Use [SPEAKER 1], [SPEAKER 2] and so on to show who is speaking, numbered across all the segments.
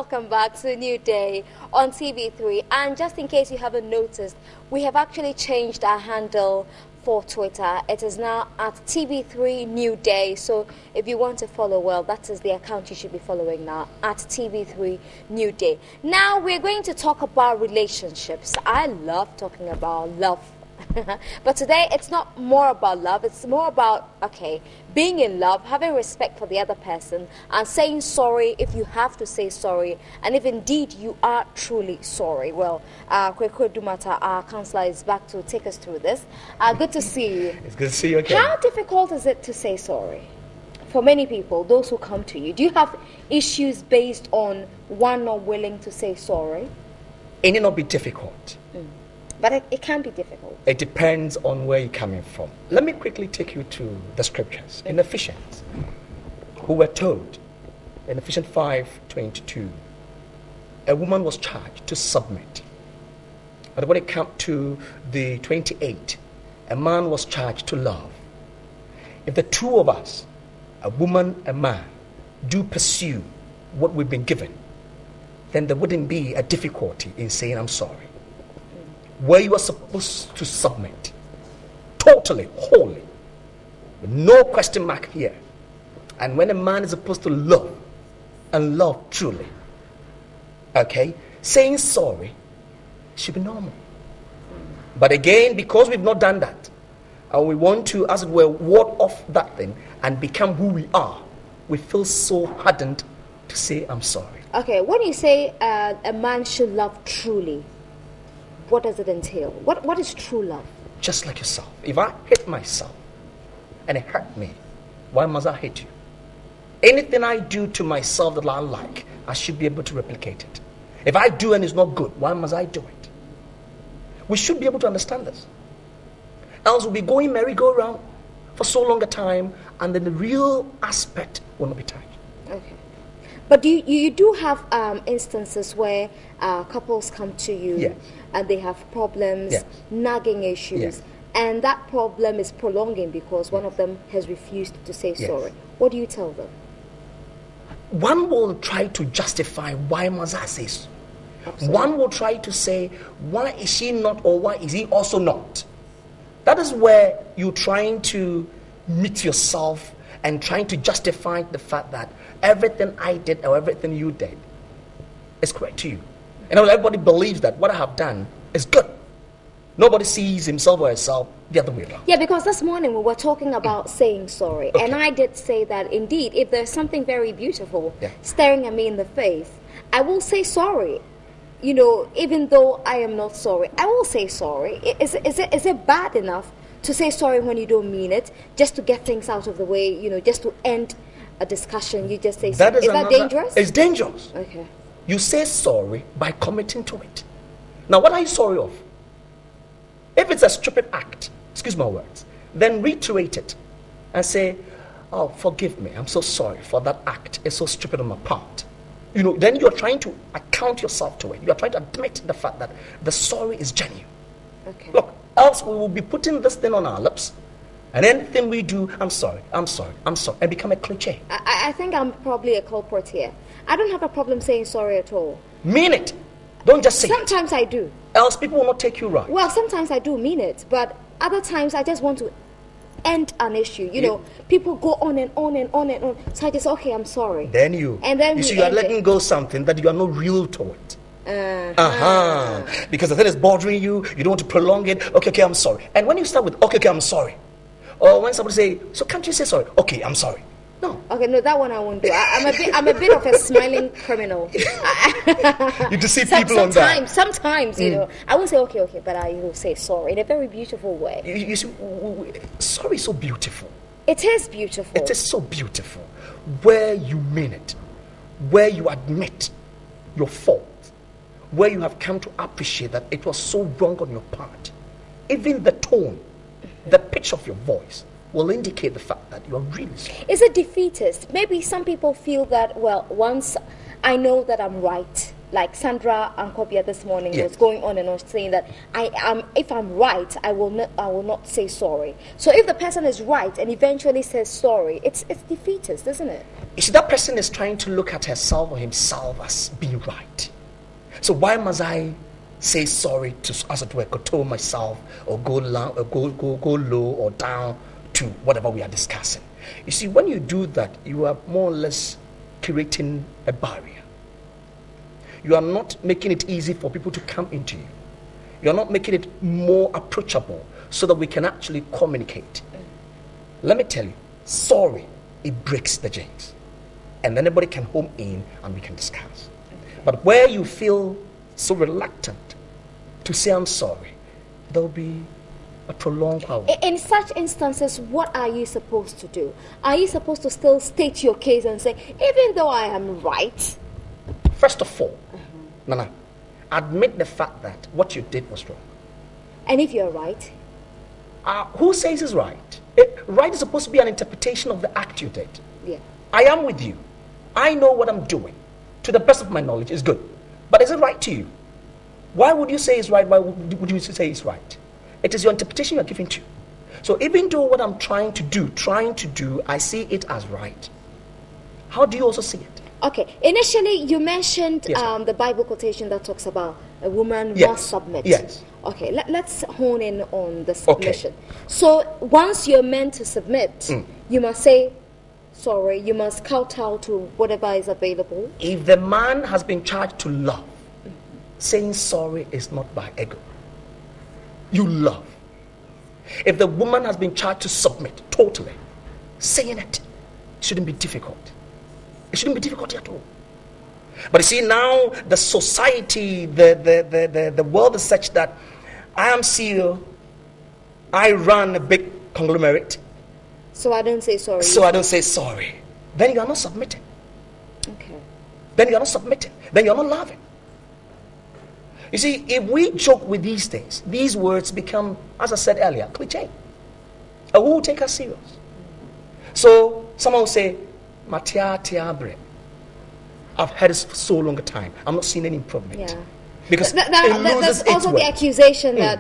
[SPEAKER 1] welcome back to a new day on TV3. And just in case you haven't noticed, we have actually changed our handle for Twitter. It is now at TV3 New Day. So if you want to follow, well, that is the account you should be following now, at TV3 New Day. Now we're going to talk about relationships. I love talking about love. But today it's not more about love, it's more about, being in love, having respect for the other person, and saying sorry if you have to say sorry, and if indeed you are truly sorry. Well, Kweko Dumata, our counselor, is back to take us through this. Good to see you.
[SPEAKER 2] It's good to see you again.
[SPEAKER 1] How difficult is it to say sorry? For many people, those who come to you, do you have issues based on one not willing to say sorry?
[SPEAKER 2] It need not be difficult.
[SPEAKER 1] But it can be difficult.
[SPEAKER 2] It depends on where you're coming from. Let me quickly take you to the scriptures. In Ephesians, who were told, in Ephesians 5:22, a woman was charged to submit. But when it comes to the 28, a man was charged to love. If the two of us, a woman, a man, do pursue what we've been given, then there wouldn't be a difficulty in saying I'm sorry. Where you are supposed to submit, totally, wholly, with no question mark here. And when a man is supposed to love, and love truly, saying sorry should be normal. But again, because we've not done that, and we want to, as it were, ward off that thing and become who we are, we feel so hardened to say I'm sorry.
[SPEAKER 1] Okay, when you say a man should love truly, what does it entail? What is true love?
[SPEAKER 2] Just like yourself. If I hate myself and it hurt me, why must I hate you? Anything I do to myself that I like, I should be able to replicate it. If I do and it's not good, why must I do it? We should be able to understand this. Else we'll be going merry-go-round for so long a time, and then the real aspect will not be touched.
[SPEAKER 1] Okay. But you do have instances where couples come to you and they have problems, nagging issues, and that problem is prolonging because one of them has refused to say sorry. What do you tell them?
[SPEAKER 2] One will try to justify why must I say so.
[SPEAKER 1] Absolutely.
[SPEAKER 2] One will try to say, why is she not, or why is he also not? That is where you're trying to meet yourself and trying to justify the fact that everything I did or everything you did is correct to you. And everybody believes that what I have done is good. Nobody sees himself or herself the other way around.
[SPEAKER 1] Yeah, because this morning we were talking about saying sorry. Okay. And I did say that indeed, if there's something very beautiful staring at me in the face, I will say sorry. You know, even though I am not sorry, I will say sorry. Is it bad enough to say sorry when you don't mean it, just to get things out of the way, you know, just to end a discussion? You just say sorry. Is that dangerous?
[SPEAKER 2] It's dangerous.
[SPEAKER 1] Okay.
[SPEAKER 2] You say sorry by committing to it. Now, what are you sorry of? If it's a stupid act, excuse my words, then reiterate it and say, oh, forgive me, I'm so sorry for that act. It's so stupid on my part. You know, then you're trying to account yourself to it. You're trying to admit the fact that the sorry is genuine.
[SPEAKER 1] Okay.
[SPEAKER 2] Look, else we will be putting this thing on our lips, and anything we do, I'm sorry, I'm sorry, I'm sorry, and become a cliche.
[SPEAKER 1] I think I'm probably a culprit here. I don't have a problem saying sorry at all.
[SPEAKER 2] Mean it. Don't just say
[SPEAKER 1] Sometimes
[SPEAKER 2] it.
[SPEAKER 1] I do.
[SPEAKER 2] Else people will not take you right.
[SPEAKER 1] Well, sometimes I do mean it, but other times I just want to end an issue. You know, people go on and on and on and on. So I just, okay, I'm sorry.
[SPEAKER 2] Then you see, you are letting go something that you are not real to it. Because the thing is bothering you, you don't want to prolong it. Okay, I'm sorry. And when you start with, okay, I'm sorry. Or when somebody say, so can't you say sorry? Okay, I'm sorry. No.
[SPEAKER 1] Okay, no, that one I won't do. I'm a bit of a smiling criminal.
[SPEAKER 2] You deceive people on that.
[SPEAKER 1] Sometimes, you know, I will say okay, but I will say sorry in a very beautiful way.
[SPEAKER 2] You see, sorry is so beautiful.
[SPEAKER 1] It is beautiful.
[SPEAKER 2] It is so beautiful. Where you mean it, where you admit your fault, where you have come to appreciate that it was so wrong on your part. Even the tone, the pitch of your voice will indicate the fact that you are really sorry.
[SPEAKER 1] Is it defeatist? Maybe some people feel that, well, once I know that I'm right, like Sandra Ankobia this morning
[SPEAKER 2] Yes.
[SPEAKER 1] was going on and on saying that if I'm right, I will not say sorry. So if the person is right and eventually says sorry, it's defeatist, isn't it?
[SPEAKER 2] You see, that person is trying to look at herself or himself as being right. So why must I say sorry to, as it were, control myself or go low or down to whatever we are discussing? You see, when you do that, you are more or less creating a barrier. You are not making it easy for people to come into you. You are not making it more approachable so that we can actually communicate. Let me tell you, sorry, it breaks the jinx. And anybody can home in and we can discuss. But where you feel so reluctant to say I'm sorry, there will be a prolonged power.
[SPEAKER 1] In such instances, what are you supposed to do? Are you supposed to still state your case and say, even though I am right?
[SPEAKER 2] First of all, Nana, admit the fact that what you did was wrong.
[SPEAKER 1] And if you're right?
[SPEAKER 2] Who says is right? Right is supposed to be an interpretation of the act you did.
[SPEAKER 1] Yeah.
[SPEAKER 2] I am with you. I know what I'm doing. To the best of my knowledge, is good. But is it right to you? Why would you say it's right? Why would you say it's right? It is your interpretation you're giving to. So even though what I'm trying to do, I see it as right. How do you also see it?
[SPEAKER 1] Okay. Initially, you mentioned
[SPEAKER 2] Yes,
[SPEAKER 1] the Bible quotation that talks about a woman
[SPEAKER 2] Yes.
[SPEAKER 1] must submit.
[SPEAKER 2] Yes.
[SPEAKER 1] Okay, let's hone in on the submission. So once you're meant to submit, you must say sorry. You must kowtow to whatever is available.
[SPEAKER 2] If the man has been charged to love, saying sorry is not by ego. You love. If the woman has been charged to submit totally, saying it shouldn't be difficult. It shouldn't be difficult at all. But you see, now the society, the world is such that I am CEO, I run a big conglomerate,
[SPEAKER 1] So I don't say sorry.
[SPEAKER 2] so I don't say sorry. Then you are not submitting.
[SPEAKER 1] Okay.
[SPEAKER 2] Then you are not submitting. Then you are not loving. You see, if we joke with these things, these words become, as I said earlier, cliche. And who will take us serious? So someone will say, Matia Tiabre. I've heard this for so long a time. I'm not seeing any improvement.
[SPEAKER 1] Yeah.
[SPEAKER 2] Because
[SPEAKER 1] There's
[SPEAKER 2] it loses its
[SPEAKER 1] also the
[SPEAKER 2] way.
[SPEAKER 1] accusation that,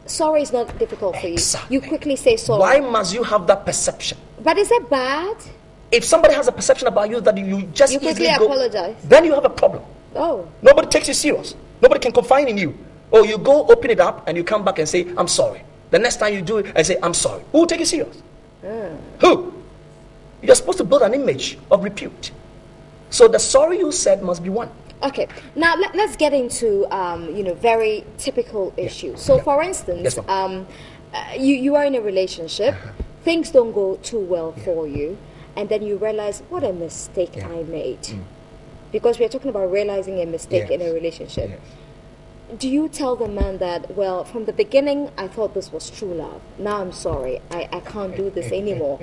[SPEAKER 1] sorry is not difficult for you.
[SPEAKER 2] Exactly.
[SPEAKER 1] You quickly say sorry.
[SPEAKER 2] Why must you have that perception?
[SPEAKER 1] But is it bad?
[SPEAKER 2] If somebody has a perception about you that you just
[SPEAKER 1] You quickly
[SPEAKER 2] easily go,
[SPEAKER 1] apologize.
[SPEAKER 2] then you have a problem.
[SPEAKER 1] Oh.
[SPEAKER 2] Nobody takes you serious. Nobody can confide in you. Or you go open it up and you come back and say, I'm sorry. The next time you do it and say, I'm sorry. Who will take you serious? Who? You're supposed to build an image of repute. So the sorry you said must be one.
[SPEAKER 1] Okay. Now let's get into very typical issues. So for instance,
[SPEAKER 2] Yes,
[SPEAKER 1] you are in a relationship, things don't go too well for you, and then you realize what a mistake I made. Because we are talking about realizing a mistake in a relationship.
[SPEAKER 2] Yes.
[SPEAKER 1] Do you tell the man that, well, from the beginning I thought this was true love. Now I'm sorry. I can't do this anymore.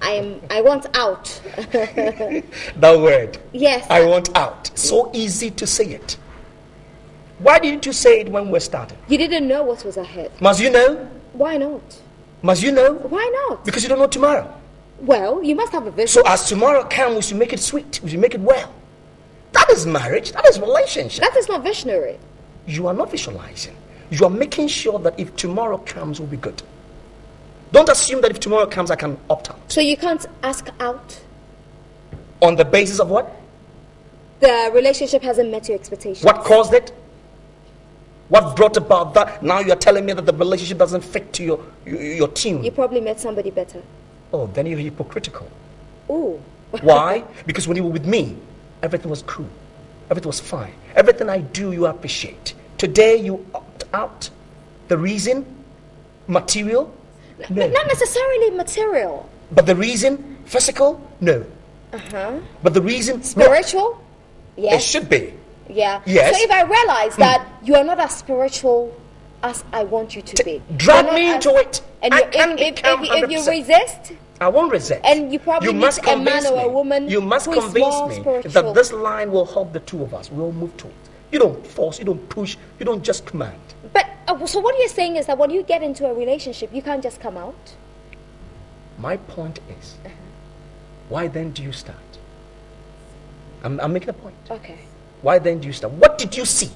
[SPEAKER 1] I want out.
[SPEAKER 2] That word.
[SPEAKER 1] Yes.
[SPEAKER 2] I want out. So easy to say it. Why didn't you say it when we started?
[SPEAKER 1] You didn't know what was ahead.
[SPEAKER 2] Must you know?
[SPEAKER 1] Why not?
[SPEAKER 2] Must you know?
[SPEAKER 1] Why not?
[SPEAKER 2] Because you don't know tomorrow.
[SPEAKER 1] Well, you must have a vision.
[SPEAKER 2] So as tomorrow comes, we should make it sweet. We should make it well. That is marriage. That is relationship.
[SPEAKER 1] That is not visionary.
[SPEAKER 2] You are not visualizing. You are making sure that if tomorrow comes, will be good. Don't assume that if tomorrow comes, I can opt out.
[SPEAKER 1] So you can't ask out?
[SPEAKER 2] On the basis of what?
[SPEAKER 1] The relationship hasn't met your expectations.
[SPEAKER 2] What caused it? What brought about that? Now you are telling me that the relationship doesn't fit to your tune.
[SPEAKER 1] You probably met somebody better.
[SPEAKER 2] Oh, then you're hypocritical.
[SPEAKER 1] Ooh.
[SPEAKER 2] Why? Because when you were with me, everything was cool. Everything was fine. Everything I do, you appreciate. Today, you opt out. The reason? Material? No.
[SPEAKER 1] Not necessarily material.
[SPEAKER 2] But the reason? Physical? No. But the reason?
[SPEAKER 1] Spiritual?
[SPEAKER 2] It
[SPEAKER 1] Yes.
[SPEAKER 2] should be.
[SPEAKER 1] Yeah.
[SPEAKER 2] Yes.
[SPEAKER 1] So if I realize that you are not as spiritual as I want you to be,
[SPEAKER 2] Drag
[SPEAKER 1] you're not
[SPEAKER 2] me
[SPEAKER 1] as-
[SPEAKER 2] into it.
[SPEAKER 1] And
[SPEAKER 2] I
[SPEAKER 1] you,
[SPEAKER 2] can
[SPEAKER 1] if
[SPEAKER 2] become
[SPEAKER 1] you
[SPEAKER 2] 100%.
[SPEAKER 1] resist,
[SPEAKER 2] I won't resist.
[SPEAKER 1] and you probably meet
[SPEAKER 2] must
[SPEAKER 1] a man
[SPEAKER 2] convince
[SPEAKER 1] or a
[SPEAKER 2] me.
[SPEAKER 1] woman
[SPEAKER 2] You must
[SPEAKER 1] who is
[SPEAKER 2] convince
[SPEAKER 1] more
[SPEAKER 2] me
[SPEAKER 1] spiritual.
[SPEAKER 2] that this line will help the two of us. We'll move towards. You don't force. You don't push. You don't just command.
[SPEAKER 1] But so what you're saying is that when you get into a relationship, you can't just come out.
[SPEAKER 2] My point is, why then do you start? I'm making a point.
[SPEAKER 1] Okay.
[SPEAKER 2] Why then do you stop? What did you see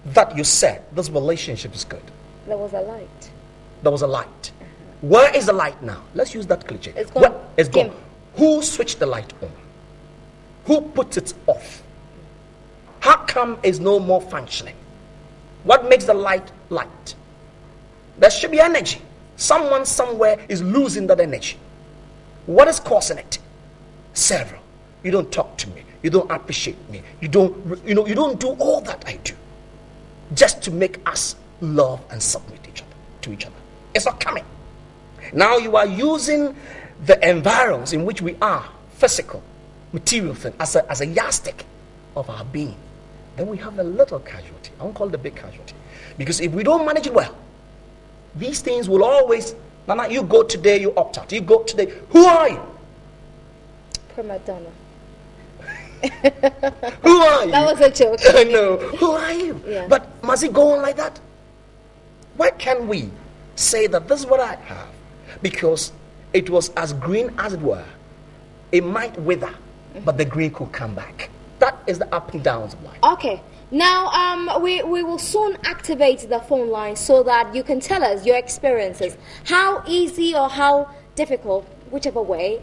[SPEAKER 2] that you said this relationship is good?
[SPEAKER 1] There was a light.
[SPEAKER 2] There was a light. Where is the light now? Let's use that cliche.
[SPEAKER 1] It's gone.
[SPEAKER 2] It's gone. Who switched the light on? Who put it off? How come it's no more functioning? What makes the light light? There should be energy. Someone somewhere is losing that energy. What is causing it? Several. You don't talk to me. You don't appreciate me. You don't do all that I do just to make us love and submit to each other. It's not coming. Now you are using the environs in which we are, physical, material thing, as a yardstick of our being. Then we have a little casualty. I won't call it a big casualty. Because if we don't manage it well, these things will always, Nana, you go today, you opt out. You go today. Who are you?
[SPEAKER 1] Prima donna.
[SPEAKER 2] Who are you?
[SPEAKER 1] That was a joke.
[SPEAKER 2] I know. Who are you?
[SPEAKER 1] Yeah.
[SPEAKER 2] But must it go on like that? Why can't we say that this is what I have? Because it was as green as it were. It might wither, but the green could come back. That is the up and downs of life.
[SPEAKER 1] Okay. Now, we will soon activate the phone line so that you can tell us your experiences. How easy or how difficult, whichever way,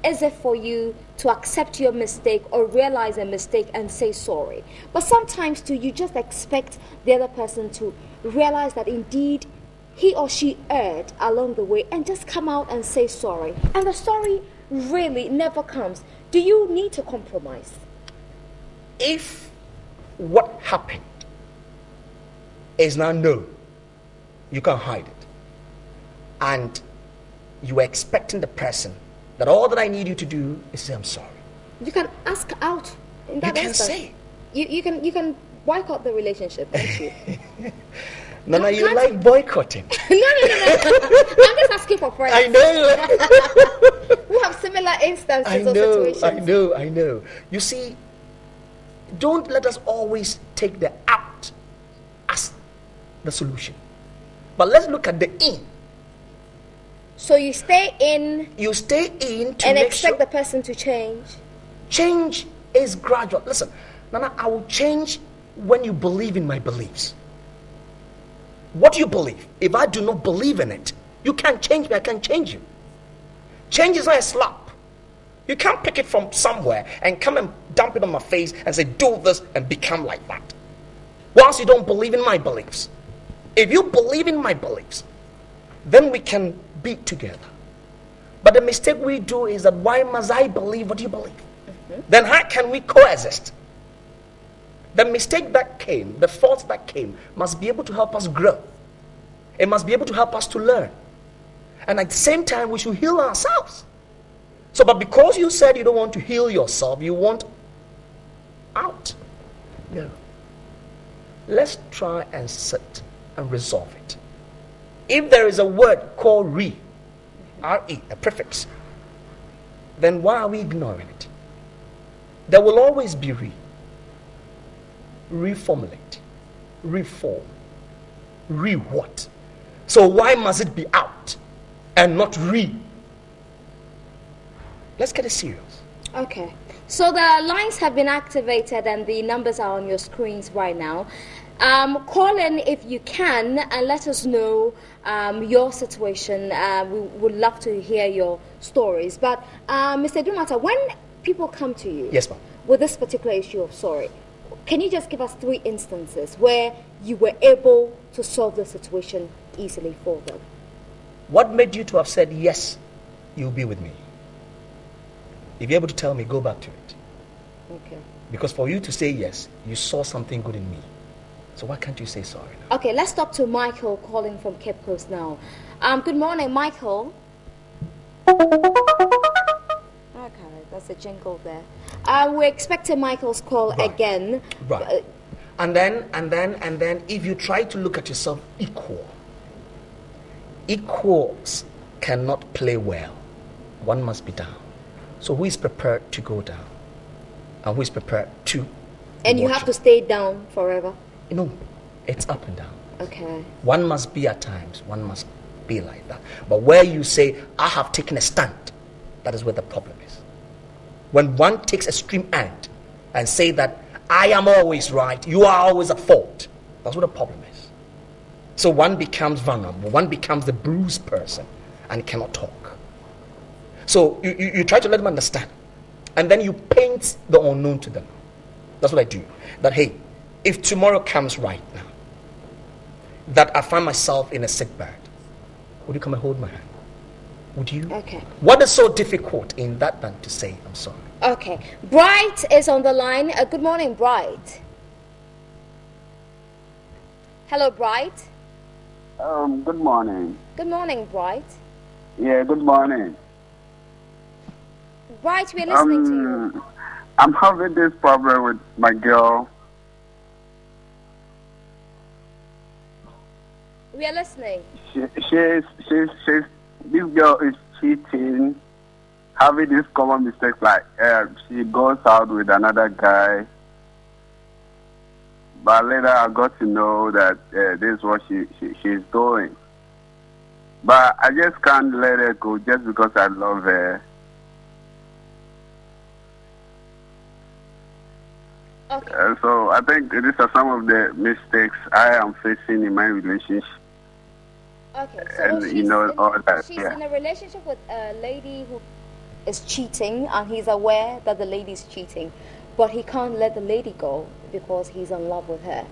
[SPEAKER 1] is it for you to accept your mistake or realize a mistake and say sorry? But sometimes, too, you just expect the other person to realize that indeed he or she erred along the way and just come out and say sorry. And the sorry really never comes. Do you need to compromise?
[SPEAKER 2] If what happened is now known, you can't hide it, and you are expecting the person that all that I need you to do is say I'm sorry.
[SPEAKER 1] You can ask out in that
[SPEAKER 2] You can
[SPEAKER 1] instance.
[SPEAKER 2] say.
[SPEAKER 1] You can boycott the relationship, can't you?
[SPEAKER 2] Nana, you like boycotting.
[SPEAKER 1] No. I'm just asking for friends.
[SPEAKER 2] I know.
[SPEAKER 1] Who have similar instances or situations.
[SPEAKER 2] I know. You see, don't let us always take the out as the solution. But let's look at the in.
[SPEAKER 1] So you stay in.
[SPEAKER 2] You stay in to
[SPEAKER 1] and
[SPEAKER 2] make
[SPEAKER 1] expect
[SPEAKER 2] sure
[SPEAKER 1] the person to change.
[SPEAKER 2] Change is gradual. Listen, Nana, I will change when you believe in my beliefs. What do you believe? If I do not believe in it, you can't change me, I can't change you. Change is not a slap. You can't pick it from somewhere and come and dump it on my face and say, do this and become like that. Once you don't believe in my beliefs. If you believe in my beliefs, then we can be together. But the mistake we do is that, why must I believe what you believe? Then how can we coexist? The mistake that came, the faults that came, must be able to help us grow. It must be able to help us to learn. And at the same time, we should heal ourselves. So, but because you said you don't want to heal yourself, you want out. No. Let's try and sit and resolve it. If there is a word called R-E, a prefix, then why are we ignoring it? There will always be reformulate, reform, what? So why must it be out and not Let's get it serious.
[SPEAKER 1] Okay. So the lines have been activated and the numbers are on your screens right now. Call in if you can and let us know your situation. We would love to hear your stories. But Mr. Dumata, when people come to you,
[SPEAKER 2] yes, ma'am,
[SPEAKER 1] with this particular issue of sorry, can you just give us 3 instances where you were able to solve the situation easily for them?
[SPEAKER 2] What made you to have said, yes, you'll be with me? If you're able to tell me, go back to it.
[SPEAKER 1] Okay.
[SPEAKER 2] Because for you to say yes, you saw something good in me. So why can't you say sorry now?
[SPEAKER 1] Okay, let's talk to Michael calling from Cape Coast now. Good morning, Michael. Okay, that's a jingle there. We're expecting Michael's call again.
[SPEAKER 2] Right. And then if you try to look at yourself equals cannot play well. One must be down. So who is prepared to go down? And who is prepared to
[SPEAKER 1] And you have to stay down forever?
[SPEAKER 2] No, it's up and down.
[SPEAKER 1] Okay.
[SPEAKER 2] One must be at times, one must be like that. But where you say, I have taken a stand, that is where the problem is. When one takes extreme end and say that I am always right, you are always at fault. That's what the problem is. So one becomes vulnerable, one becomes the bruised person and cannot talk. So you try to let them understand, and then you paint the unknown to them. That's what I do. That, hey, if tomorrow comes right now, that I find myself in a sick bed, would you come and hold my hand? Would you?
[SPEAKER 1] Okay.
[SPEAKER 2] What is so difficult in that than to say, I'm sorry?
[SPEAKER 1] Okay. Bright is on the line. Good morning, Bright. Hello, Bright.
[SPEAKER 3] Good morning.
[SPEAKER 1] Good morning, Bright.
[SPEAKER 3] Yeah, good morning.
[SPEAKER 1] Bright, we're listening to you.
[SPEAKER 3] I'm having this problem with my girl.
[SPEAKER 1] We are listening.
[SPEAKER 3] This girl is cheating, having this common mistakes like she goes out with another guy. But later I got to know that this is what she's doing. But I just can't let her go just because I love her.
[SPEAKER 1] Okay.
[SPEAKER 3] So I think these are some of the mistakes I am facing in my relationship.
[SPEAKER 1] Okay, so
[SPEAKER 3] And
[SPEAKER 1] she's in a relationship with a lady who is cheating, and he's aware that the lady is cheating, but he can't let the lady go because he's in love with her.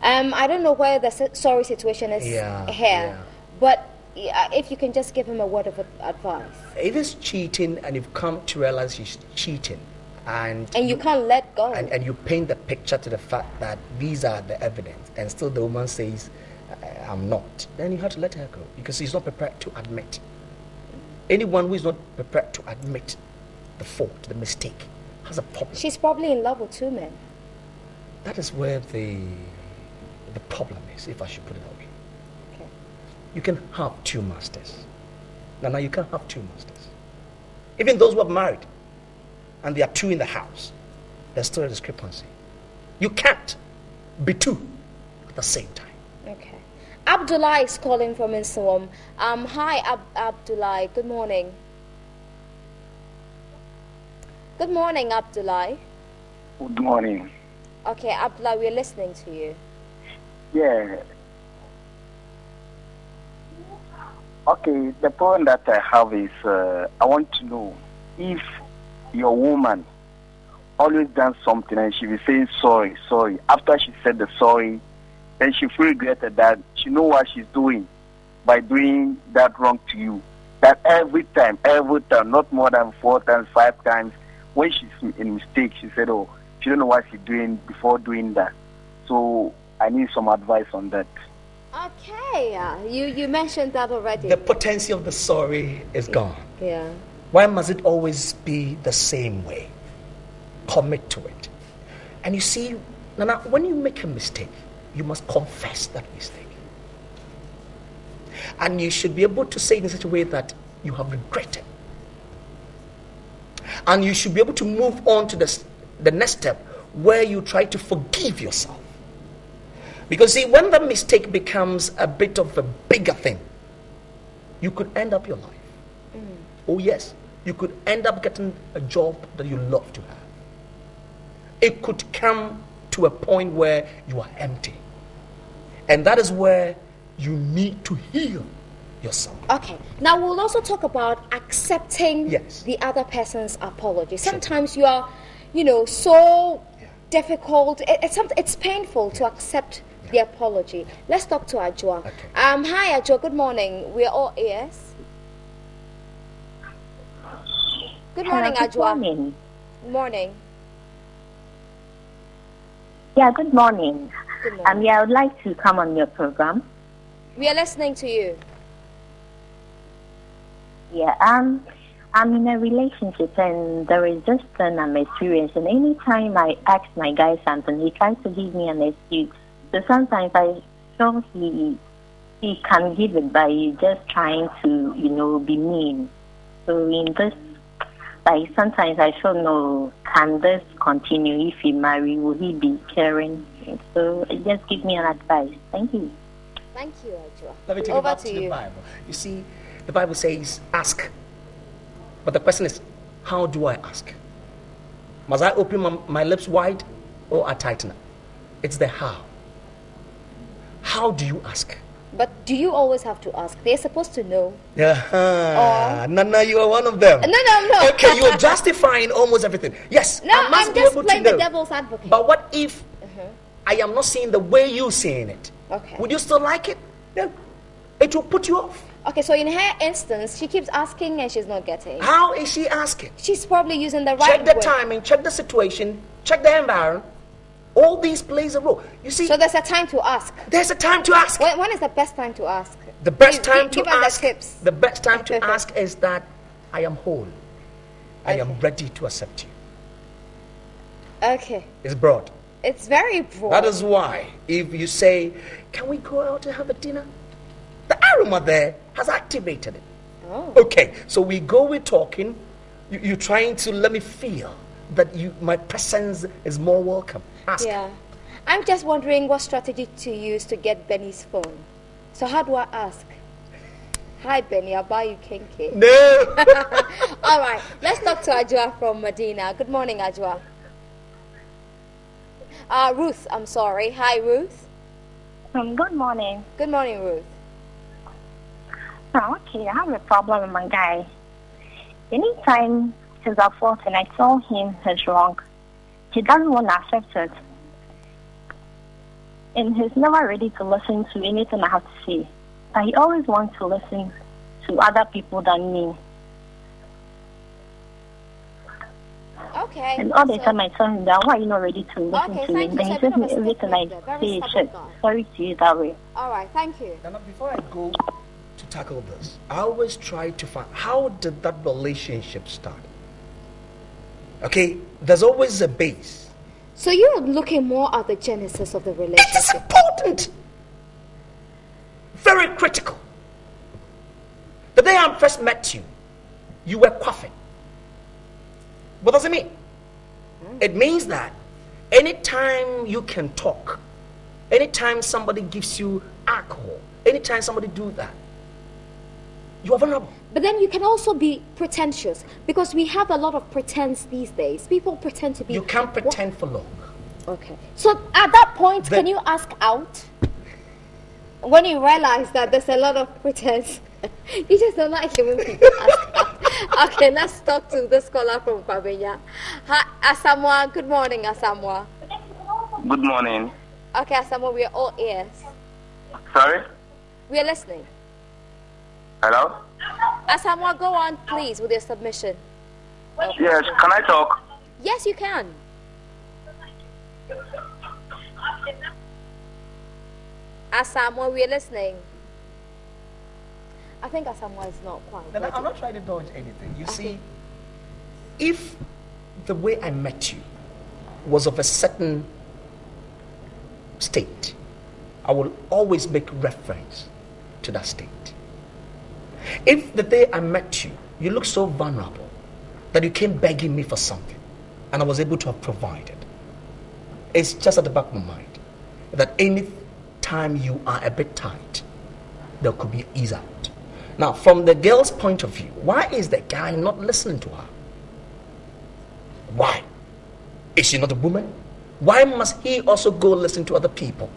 [SPEAKER 1] I don't know where the sorry situation is here, but if you can just give him a word of advice.
[SPEAKER 2] If it's cheating and you've come to realize she's cheating, and
[SPEAKER 1] you can't let go,
[SPEAKER 2] and you paint the picture to the fact that these are the evidence, and still the woman says, I'm not, then you have to let her go because she's not prepared to admit. Anyone who is not prepared to admit the fault, the mistake, has a problem.
[SPEAKER 1] She's probably in love with two men.
[SPEAKER 2] That is where the problem is, if I should put it that way.
[SPEAKER 1] Okay.
[SPEAKER 2] You can have two masters. Now you can't have two masters. Even those who are married and there are two in the house, there's still a discrepancy. You can't be two at the same time.
[SPEAKER 1] Okay. Abdullah is calling from Instagram. Hi, Abdullah. Good morning. Good morning, Abdullah.
[SPEAKER 4] Good morning.
[SPEAKER 1] Okay, Abdullah, we're listening to you.
[SPEAKER 4] Yeah. Okay, the point that I have is I want to know if your woman always done something and she be saying sorry. After she said the sorry, then she feel regretted that she know what she's doing by doing that wrong to you. That every time, not more than 4 times, 5 times, when she's in mistake, she said, oh, she don't know what she's doing before doing that. So I need some advice on that.
[SPEAKER 1] Okay, you mentioned that already.
[SPEAKER 2] The potency of the sorry is gone.
[SPEAKER 1] Yeah.
[SPEAKER 2] Why must it always be the same way? Commit to it. And you see, Nana, when you make a mistake, you must confess that mistake. And you should be able to say it in such a way that you have regretted. And you should be able to move on to the next step where you try to forgive yourself. Because see, when the mistake becomes a bit of a bigger thing, you could end up your life. Oh yes, you could end up getting a job that you love to have. It could come to a point where you are empty. And that is where you need to heal yourself.
[SPEAKER 1] Okay. Now we'll also talk about accepting the other person's apology. Sometimes you are, so difficult. It's painful to accept the apology. Let's talk to Ajua.
[SPEAKER 2] Okay.
[SPEAKER 1] Hi Ajua, good morning. We're all ears. Good morning,
[SPEAKER 5] Hello,
[SPEAKER 1] Ajua.
[SPEAKER 5] Good morning.
[SPEAKER 1] Good morning.
[SPEAKER 5] Yeah, good morning.
[SPEAKER 1] Good morning.
[SPEAKER 5] Yeah, I would like to come on your program.
[SPEAKER 1] We are listening to you.
[SPEAKER 5] Yeah, I'm in a relationship and there is just an experience. And anytime I ask my guy something, he tries to give me an excuse. So sometimes I feel he can give it, but he's just trying to, be mean. So in this, like sometimes I feel, no, can this continue? If he marry, will he be caring? So just give me an advice. Thank you.
[SPEAKER 1] Thank you, Ajua.
[SPEAKER 2] Let me take
[SPEAKER 1] Over
[SPEAKER 2] it back
[SPEAKER 1] to
[SPEAKER 2] to the
[SPEAKER 1] you.
[SPEAKER 2] Bible. You see, the Bible says, ask. But the question is, how do I ask? Must I open my lips wide or a tightener. It's the how. How do you ask?
[SPEAKER 1] But do you always have to ask? They're supposed to know.
[SPEAKER 2] Nana, you are one of them.
[SPEAKER 1] No.
[SPEAKER 2] Okay, you're justifying almost everything. Yes,
[SPEAKER 1] No,
[SPEAKER 2] I must
[SPEAKER 1] I'm
[SPEAKER 2] be
[SPEAKER 1] just
[SPEAKER 2] able to
[SPEAKER 1] playing
[SPEAKER 2] know.
[SPEAKER 1] the devil's advocate.
[SPEAKER 2] But what if I am not seeing the way you're seeing it?
[SPEAKER 1] Okay.
[SPEAKER 2] Would you still like it? No. It will put you off.
[SPEAKER 1] Okay, so in her instance, she keeps asking and she's not getting.
[SPEAKER 2] How is she asking?
[SPEAKER 1] She's probably using the right
[SPEAKER 2] Check the
[SPEAKER 1] word.
[SPEAKER 2] timing, check the situation, check the environment. All these plays a role. You see,
[SPEAKER 1] So there's a time to ask.
[SPEAKER 2] there's a time to ask.
[SPEAKER 1] When is the best time to ask?
[SPEAKER 2] The best time to
[SPEAKER 1] give us
[SPEAKER 2] ask.
[SPEAKER 1] the tips.
[SPEAKER 2] The best time to ask is that I am whole. I am
[SPEAKER 1] Okay.
[SPEAKER 2] ready to accept you.
[SPEAKER 1] Okay.
[SPEAKER 2] It's broad.
[SPEAKER 1] It's very broad.
[SPEAKER 2] That is why if you say, "Can we go out and have a dinner?" The aroma there has activated it.
[SPEAKER 1] Oh.
[SPEAKER 2] Okay, so we go with talking. You're trying to let me feel that my presence is more welcome. Ask.
[SPEAKER 1] Yeah. I'm just wondering what strategy to use to get Benny's phone. So how do I ask? Hi Benny, I'll buy you kinky.
[SPEAKER 2] No.
[SPEAKER 1] All right, let's talk to Ajua from Medina. Good morning, Ajua. Ruth, I'm sorry. Hi, Ruth.
[SPEAKER 5] Good morning.
[SPEAKER 1] Good morning, Ruth.
[SPEAKER 5] Okay, I have a problem with my guy. Anytime he's at fault and I tell him he's wrong, he doesn't want to accept it. And he's never ready to listen to anything I have to say. But he always wants to listen to other people than me.
[SPEAKER 1] Okay.
[SPEAKER 5] And all the time I tell him that, why are you not ready to listen
[SPEAKER 1] Okay,
[SPEAKER 5] to
[SPEAKER 1] thank
[SPEAKER 5] me?
[SPEAKER 1] you.
[SPEAKER 5] And
[SPEAKER 1] So
[SPEAKER 5] he
[SPEAKER 1] a bit
[SPEAKER 5] says
[SPEAKER 1] of a
[SPEAKER 5] everything I
[SPEAKER 1] stubborn guy.
[SPEAKER 5] say
[SPEAKER 1] Very
[SPEAKER 5] is
[SPEAKER 1] stubborn guy.
[SPEAKER 5] sorry to you that way.
[SPEAKER 1] All right, thank you.
[SPEAKER 2] Now, before I go to tackle this, I always try to find how did that relationship start? Okay, there's always a base.
[SPEAKER 1] So you're looking more at the genesis of the
[SPEAKER 2] It is
[SPEAKER 1] relationship.
[SPEAKER 2] important. Very critical. The day I first met you, you were coughing. What does it mean? It means that anytime you can talk, anytime somebody gives you alcohol, anytime somebody do that, you are vulnerable.
[SPEAKER 1] But then you can also be pretentious because we have a lot of pretense these days. People pretend to be.
[SPEAKER 2] You can't pretend for long.
[SPEAKER 1] Okay. So at that point,
[SPEAKER 2] The-
[SPEAKER 1] can you ask out? When you realize that there's a lot of pretense, you just don't like it when people ask out. Okay, let's talk to this caller from Kwabenya. Hi, Asamoah. Good morning, Asamoah.
[SPEAKER 4] Good morning.
[SPEAKER 1] Okay, Asamoah, we are all ears.
[SPEAKER 4] Sorry?
[SPEAKER 1] We are listening.
[SPEAKER 4] Hello?
[SPEAKER 1] Asamoah, go on, please, with your submission.
[SPEAKER 4] Yes, can I talk?
[SPEAKER 1] Yes, you can. Asamoah, we are listening. I think Asamoah is not quite.
[SPEAKER 2] I'm
[SPEAKER 1] ready.
[SPEAKER 2] not trying to dodge anything. You see, if the way I met you was of a certain state, I will always make reference to that state. If the day I met you, you look so vulnerable that you came begging me for something and I was able to have provided, it's just at the back of my mind that any time you are a bit tight, there could be ease out. Now, from the girl's point of view, why is the guy not listening to her? Why? Is she not a woman? Why must he also go listen to other people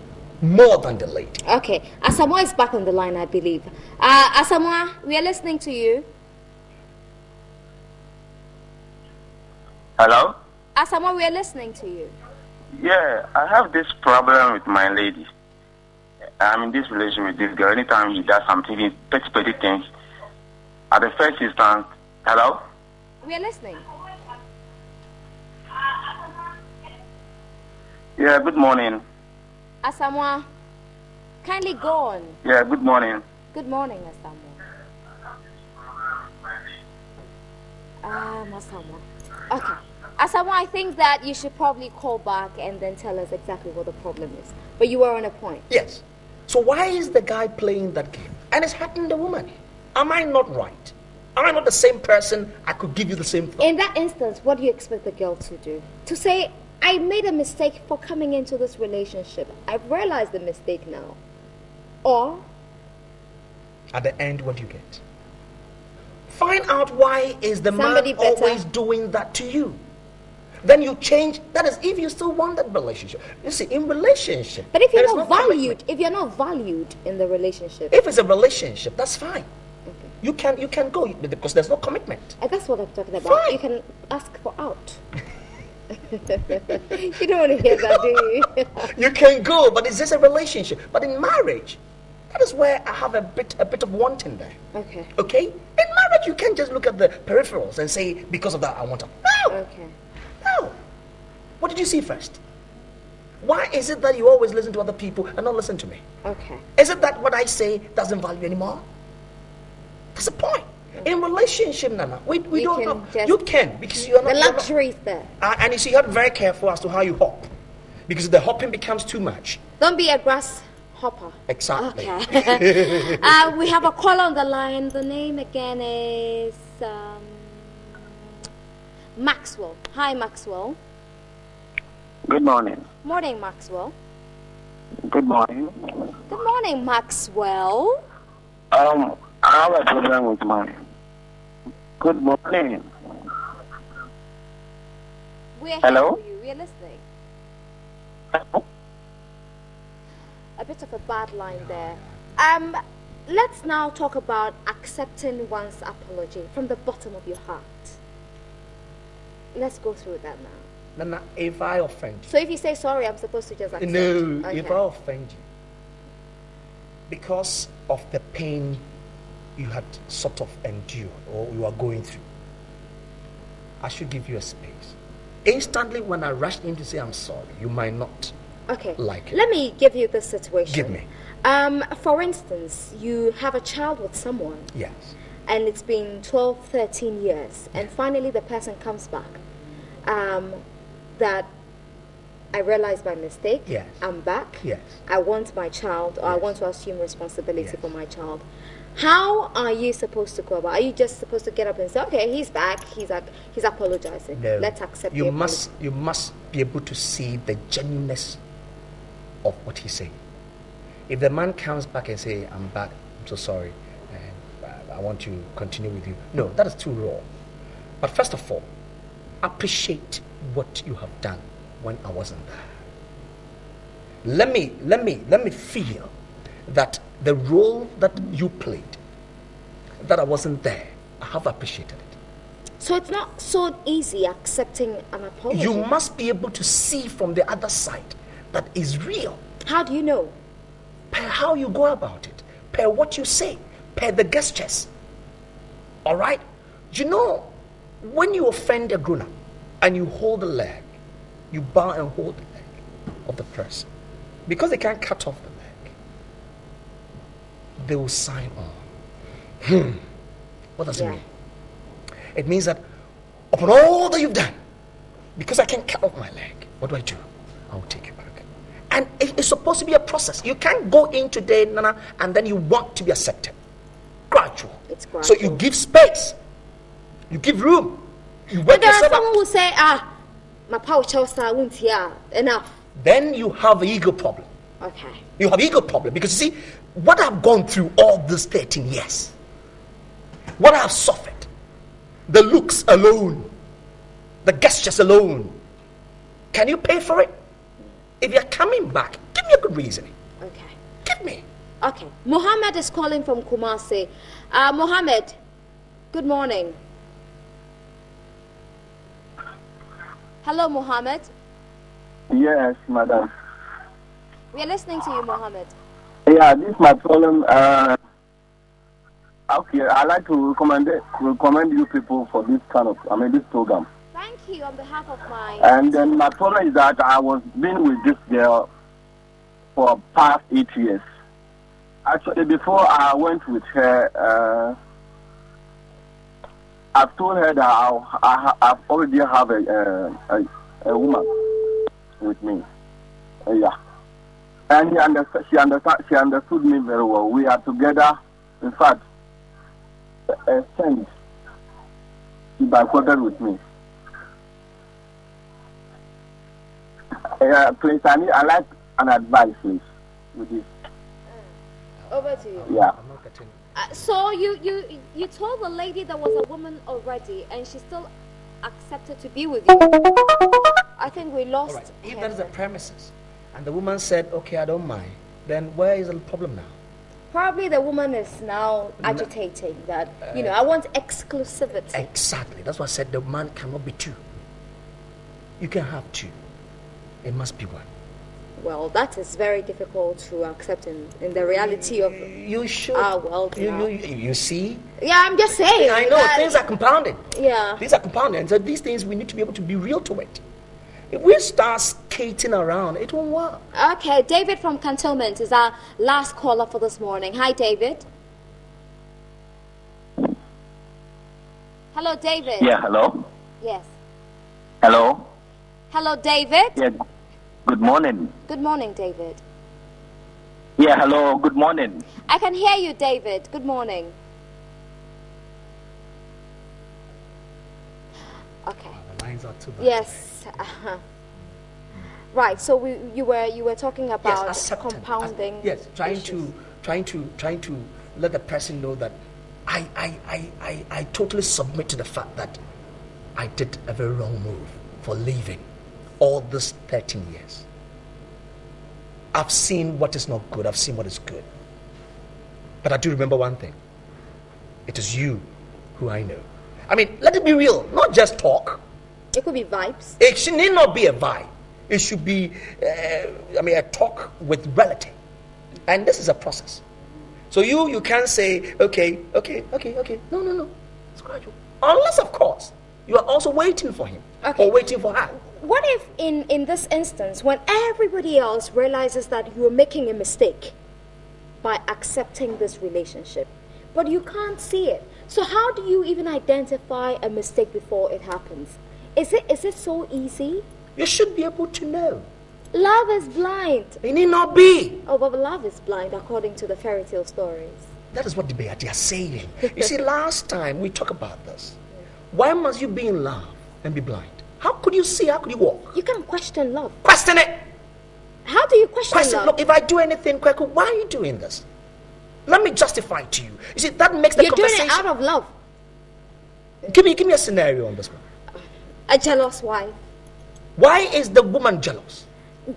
[SPEAKER 2] more than the lady?
[SPEAKER 1] Okay, Asamoah is back on the line, I believe. Asamoah, we are listening to you.
[SPEAKER 4] Hello?
[SPEAKER 1] Asamoah, we are listening to you.
[SPEAKER 4] Yeah, I have this problem with my lady. I'm in this relation with this girl. Anytime he does something, petty things, at the first instance, hello?
[SPEAKER 1] We are listening.
[SPEAKER 4] Yeah, good morning.
[SPEAKER 1] Asamoah, kindly go on.
[SPEAKER 4] Yeah, good morning.
[SPEAKER 1] Good morning, Asamoah. Asamoah. Okay. Asamoah, I think that you should probably call back and then tell us exactly what the problem is. But you were on a point.
[SPEAKER 2] Yes. So why is the guy playing that game? And it's hurting the woman. Am I not right? Am I not the same person? I could give you the same thing.
[SPEAKER 1] In that instance, what do you expect the girl to do? To say, I made a mistake for coming into this relationship. I've realized the mistake now. Or,
[SPEAKER 2] At the end, what do you get? Find out why is the
[SPEAKER 1] Somebody
[SPEAKER 2] man
[SPEAKER 1] better.
[SPEAKER 2] always doing that to you. then you change. That is, if you still want that relationship. You see, in relationship,
[SPEAKER 1] But if
[SPEAKER 2] there
[SPEAKER 1] you're
[SPEAKER 2] is
[SPEAKER 1] not
[SPEAKER 2] no
[SPEAKER 1] valued,
[SPEAKER 2] commitment.
[SPEAKER 1] if you're not valued in the relationship,
[SPEAKER 2] If it's a relationship, that's fine.
[SPEAKER 1] okay.
[SPEAKER 2] You can go because there's no commitment.
[SPEAKER 1] And that's what I'm talking about.
[SPEAKER 2] Fine.
[SPEAKER 1] You can ask for out. You don't want to hear that, do you?
[SPEAKER 2] You can go, but it's just a relationship. But in marriage, that is where I have a bit of wanting there.
[SPEAKER 1] Okay.
[SPEAKER 2] Okay? In marriage, you can't just look at the peripherals and say, because of that, I want her. No!
[SPEAKER 1] Okay.
[SPEAKER 2] No! What did you see first? Why is it that you always listen to other people and not listen to me?
[SPEAKER 1] Okay.
[SPEAKER 2] Is it that what I say doesn't value anymore? That's the point. In relationship, Nana, we don't
[SPEAKER 1] can
[SPEAKER 2] have.
[SPEAKER 1] just-
[SPEAKER 2] You can, because you are not.
[SPEAKER 1] The
[SPEAKER 2] you're not-
[SPEAKER 1] luxury is there.
[SPEAKER 2] and you see, you have to be very careful as to how you hop, because the hopping becomes too much.
[SPEAKER 1] Don't be a grasshopper.
[SPEAKER 2] Exactly.
[SPEAKER 1] Okay. We have a caller on the line. The name again is Maxwell. Hi, Maxwell.
[SPEAKER 4] Good morning.
[SPEAKER 1] Morning, Maxwell.
[SPEAKER 4] Good morning.
[SPEAKER 1] Good morning, Maxwell.
[SPEAKER 4] I have a problem with mine. Good morning.
[SPEAKER 1] We're here
[SPEAKER 4] Hello?
[SPEAKER 1] for you. We're listening. A bit of a bad line there. Let's now talk about accepting one's apology from the bottom of your heart. Let's go through that now.
[SPEAKER 2] Nana, if I offend
[SPEAKER 1] So if you say sorry, I'm supposed to just
[SPEAKER 2] you,
[SPEAKER 1] accept.
[SPEAKER 2] no,
[SPEAKER 1] Okay.
[SPEAKER 2] if I offend you, because of the pain you had sort of endured or you are going through, I should give you a space. Instantly, when I rushed in to say I'm sorry, you might not
[SPEAKER 1] Okay.
[SPEAKER 2] like it.
[SPEAKER 1] Let me give you this situation.
[SPEAKER 2] Give me.
[SPEAKER 1] For instance, you have a child with someone,
[SPEAKER 2] Yes.
[SPEAKER 1] and it's been 12, 13 years, and finally the person comes back. That I realized my mistake.
[SPEAKER 2] Yes.
[SPEAKER 1] I'm back.
[SPEAKER 2] Yes.
[SPEAKER 1] I want my child, or I
[SPEAKER 2] Yes.
[SPEAKER 1] want to assume responsibility
[SPEAKER 2] Yes.
[SPEAKER 1] for my child. How are you supposed to go about? Are you just supposed to get up and say, "Okay, he's back. He's apologizing.
[SPEAKER 2] No.
[SPEAKER 1] Let's accept
[SPEAKER 2] You
[SPEAKER 1] the
[SPEAKER 2] must be able to see the genuineness of what he's saying. If the man comes back and say, "I'm back. I'm so sorry, and I want to continue with you," no, that is too raw. But first of all, appreciate what you have done when I wasn't there. Let me feel that the role that you played, that I wasn't there, I have appreciated it.
[SPEAKER 1] So it's not so easy accepting an apology.
[SPEAKER 2] You must be able to see from the other side that is real,
[SPEAKER 1] How do you know?
[SPEAKER 2] per how you go about it, per what you say, per the gestures. All right? You know, when you offend a grown-up and you hold the leg, you bow and hold the leg of the person, because they can't cut off the leg, they will sign on. What does it
[SPEAKER 1] Yeah.
[SPEAKER 2] mean? It means that upon all that you've done, because I can't cut off my leg, what do? I will take you back. And it's supposed to be a process. You can't go in today, Nana, and then you want to be accepted. Gradual.
[SPEAKER 1] It's
[SPEAKER 2] So you
[SPEAKER 1] gradual.
[SPEAKER 2] give space. You give room. You
[SPEAKER 1] But
[SPEAKER 2] work
[SPEAKER 1] there are
[SPEAKER 2] yourself
[SPEAKER 1] someone
[SPEAKER 2] up.
[SPEAKER 1] who say, my power chosa won't here. Enough.
[SPEAKER 2] Then you have an ego problem.
[SPEAKER 1] Okay.
[SPEAKER 2] You have ego problem because you see, what I've gone through all these 13 years, what I've suffered, the looks alone, the gestures alone, can you pay for it? If you're coming back, give me a good reasoning.
[SPEAKER 1] Okay.
[SPEAKER 2] Give me.
[SPEAKER 1] Okay. Mohammed is calling from Kumasi. Mohammed, good morning. Hello, Mohammed.
[SPEAKER 4] Yes, madam.
[SPEAKER 1] We are listening to you, Mohammed.
[SPEAKER 4] Yeah, this is my problem. Okay, I like to recommend you people for this this program.
[SPEAKER 1] Thank you on behalf of my...
[SPEAKER 4] And then my problem is that I was been with this girl for past 8 years. Actually, before I went with her, I've told her that I've already have a woman with me. Yeah, and she understood me very well. We are together. In fact, a friend, she banqueted with me. Please, I like an advice, please, with this.
[SPEAKER 1] Over to you.
[SPEAKER 4] Yeah.
[SPEAKER 2] I'm not getting.
[SPEAKER 1] So you told the lady there was a woman already, and she still accepted to be with you. I think we lost.
[SPEAKER 2] All right. If
[SPEAKER 1] him
[SPEAKER 2] that is the
[SPEAKER 1] then.
[SPEAKER 2] premises, and the woman said, "Okay, I don't mind," then where is the problem now?
[SPEAKER 1] Probably the woman is now agitating that, I want exclusivity.
[SPEAKER 2] Exactly. That's why I said the man cannot be two. You can have two. It must be one.
[SPEAKER 1] Well, that is very difficult to accept in the reality of
[SPEAKER 2] You should.
[SPEAKER 1] our world now.
[SPEAKER 2] You see?
[SPEAKER 1] Yeah, I'm just saying.
[SPEAKER 2] I know things are compounded.
[SPEAKER 1] Yeah.
[SPEAKER 2] These are compounded. And so these things we need to be able to be real to it. If we start skating around, it won't work.
[SPEAKER 1] Okay, David from Cantonment is our last caller for this morning. Hi, David. Hello, David.
[SPEAKER 4] Yeah, hello?
[SPEAKER 1] Yes.
[SPEAKER 4] Hello?
[SPEAKER 1] Hello, David.
[SPEAKER 4] Yeah, good morning.
[SPEAKER 1] Good morning, David.
[SPEAKER 4] Yeah, hello, good morning.
[SPEAKER 1] I can hear you, David. Good morning. Okay.
[SPEAKER 2] The lines are too bad.
[SPEAKER 1] Yes. Right. So you were talking about
[SPEAKER 2] acceptance.
[SPEAKER 1] compounding.
[SPEAKER 2] Yes, trying
[SPEAKER 1] issues.
[SPEAKER 2] to let the person know that I totally submit to the fact that I did a very wrong move for leaving all this 13 years. I've seen what is not good. I've seen what is good. But I do remember one thing. It is you who I know. I mean, let it be real, not just talk.
[SPEAKER 1] It could be vibes.
[SPEAKER 2] It should need not be a vibe. It should be, a talk with relative. And this is a process. So you can't say, okay. No. It's gradual. Unless, of course, you are also waiting for him or waiting for her.
[SPEAKER 1] What if in this instance, when everybody else realizes that you are making a mistake by accepting this relationship, but you can't see it? So how do you even identify a mistake before it happens? Is it so easy?
[SPEAKER 2] You should be able to know.
[SPEAKER 1] Love is blind.
[SPEAKER 2] It need not be.
[SPEAKER 1] Oh, but love is blind according to the fairy tale stories.
[SPEAKER 2] That is what the Beati are saying. You see, last time we talked about this. Why must you be in love and be blind? How could you see? How could you walk?
[SPEAKER 1] You can question love.
[SPEAKER 2] Question it.
[SPEAKER 1] How do you question love?
[SPEAKER 2] Look, if I do anything, Kweku, why are you doing this? Let me justify it to you. You see, that makes the
[SPEAKER 1] You're
[SPEAKER 2] conversation.
[SPEAKER 1] doing it out of love.
[SPEAKER 2] Give me a scenario on this one.
[SPEAKER 1] A jealous wife.
[SPEAKER 2] Why is the woman jealous?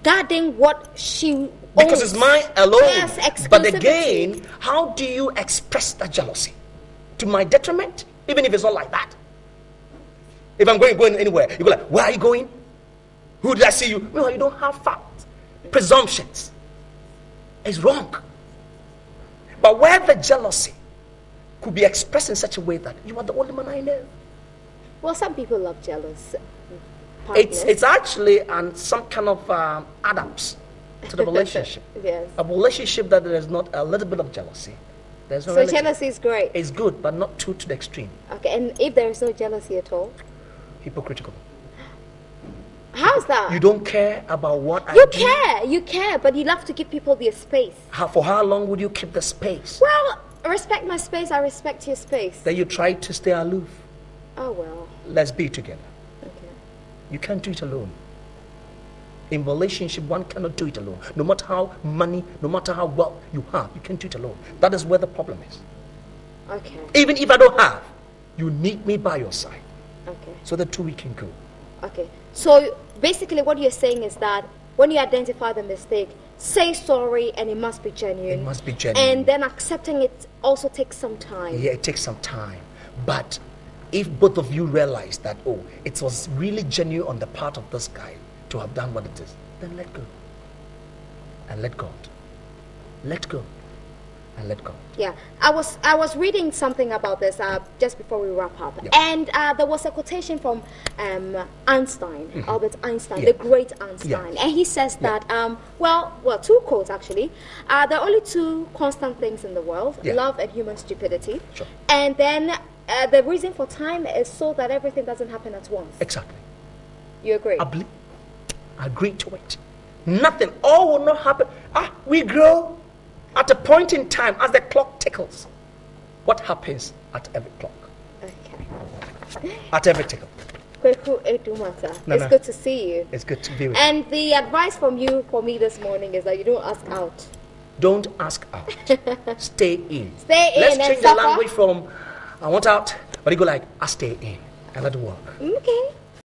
[SPEAKER 1] Guarding what she
[SPEAKER 2] Because
[SPEAKER 1] owns.
[SPEAKER 2] it's mine alone.
[SPEAKER 1] Yes,
[SPEAKER 2] But
[SPEAKER 1] exclusivity.
[SPEAKER 2] again, how do you express that jealousy? To my detriment? Even if it's not like that. If I'm going anywhere, you go like, where are you going? Who did I see you? No, you don't have facts. Presumptions. It's wrong. But where the jealousy could be expressed in such a way that you are the only man I know.
[SPEAKER 1] Well, some people love jealous partners.
[SPEAKER 2] It's actually some kind of add-ups to the relationship.
[SPEAKER 1] Yes.
[SPEAKER 2] A relationship that there is not a little bit of jealousy. There's no
[SPEAKER 1] So
[SPEAKER 2] relative.
[SPEAKER 1] jealousy is great.
[SPEAKER 2] It's good, but not too to the extreme.
[SPEAKER 1] Okay, and if there is no jealousy at all,
[SPEAKER 2] Hypocritical.
[SPEAKER 1] how's that?
[SPEAKER 2] You don't care about what I
[SPEAKER 1] You
[SPEAKER 2] do.
[SPEAKER 1] you care, but you love to give people their space.
[SPEAKER 2] For how long would you keep the space?
[SPEAKER 1] Well, respect my space, I respect your space.
[SPEAKER 2] Then you try to stay aloof.
[SPEAKER 1] Oh, well.
[SPEAKER 2] Let's be together.
[SPEAKER 1] Okay.
[SPEAKER 2] You can't do it alone. In relationship, one cannot do it alone. No matter how money, no matter how wealth you have, you can't do it alone. That is where the problem is.
[SPEAKER 1] Okay.
[SPEAKER 2] Even if I don't have, you need me by your side.
[SPEAKER 1] Okay.
[SPEAKER 2] So the two we can go.
[SPEAKER 1] Okay. So basically what you're saying is that when you identify the mistake, say sorry and it must be genuine.
[SPEAKER 2] It must be genuine.
[SPEAKER 1] And then accepting it also takes some time.
[SPEAKER 2] Yeah, it takes some time. But if both of you realize that, it was really genuine on the part of this guy to have done what it is, then let go. And let God. Let go. And let go.
[SPEAKER 1] Yeah, I was reading something about this just before we wrap up,
[SPEAKER 2] Yeah.
[SPEAKER 1] and there was a quotation from Einstein, Albert Einstein,
[SPEAKER 2] Yeah.
[SPEAKER 1] the great Einstein,
[SPEAKER 2] Yeah.
[SPEAKER 1] and he says that well, two quotes actually. There are only two constant things in the world:
[SPEAKER 2] Yeah.
[SPEAKER 1] love and human stupidity.
[SPEAKER 2] Sure.
[SPEAKER 1] And then the reason for time is so that everything doesn't happen at once.
[SPEAKER 2] Exactly.
[SPEAKER 1] You agree?
[SPEAKER 2] I agree to it. Nothing. All will not happen. We grow at a point in time as the clock tickles. What happens at every clock?
[SPEAKER 1] Okay.
[SPEAKER 2] At every tickle.
[SPEAKER 1] Kweku Edumata.
[SPEAKER 2] No,
[SPEAKER 1] It's
[SPEAKER 2] no.
[SPEAKER 1] good to see you.
[SPEAKER 2] It's good to be with you.
[SPEAKER 1] And the advice from you for me this morning is that you don't ask out.
[SPEAKER 2] Don't ask out. Stay in.
[SPEAKER 1] Stay in
[SPEAKER 2] Let's
[SPEAKER 1] and
[SPEAKER 2] change the
[SPEAKER 1] suffer.
[SPEAKER 2] language from I want out, but you go like, I stay in. and let it work.
[SPEAKER 1] Okay.